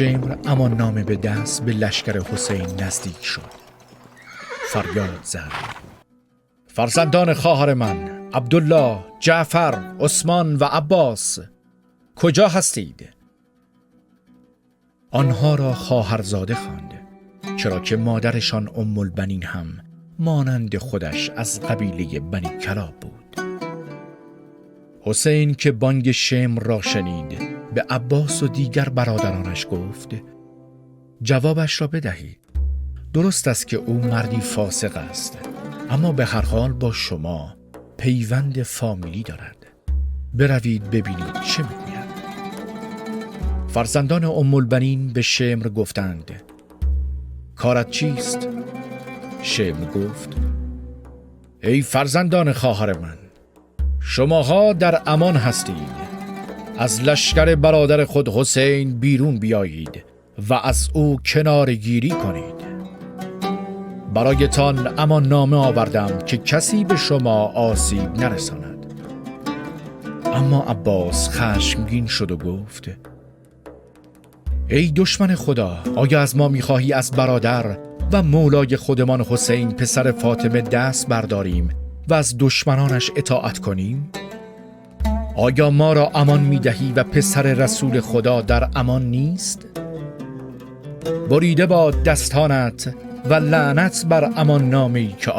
شمر امان نامه به دست به لشکر حسین نزدیک شد. فریاد زد: فرزندان خواهر من عبدالله، جعفر، عثمان و عباس، کجا هستید؟ آنها را خواهرزاده خواند، چرا که مادرشان ام البنین هم مانند خودش از قبیله بنی کلاب بود. حسین که بانگ شمر را شنید به عباس و دیگر برادرانش گفت: جوابش را بدهید. درست است که او مردی فاسق است، اما به هر حال با شما پیوند فامیلی دارد. بروید ببینید چه میگوید. فرزندان ام البنین به شمر گفتند: کارت چیست؟ شمر گفت: ای فرزندان خواهر من، شماها در امان هستید. از لشکر برادر خود حسین بیرون بیایید و از او کنارگیری کنید. برایتان امان نامه آوردم که کسی به شما آسیب نرساند. اما عباس خشمگین شد و گفت: ای دشمن خدا، آیا از ما میخواهی از برادر و مولای خودمان حسین پسر فاطمه دست برداریم و از دشمنانش اطاعت کنیم؟ آیا ما را امان میدهی و پسر رسول خدا در امان نیست؟ بریده باد دستانت و لعنت بر امان نامه‌ای که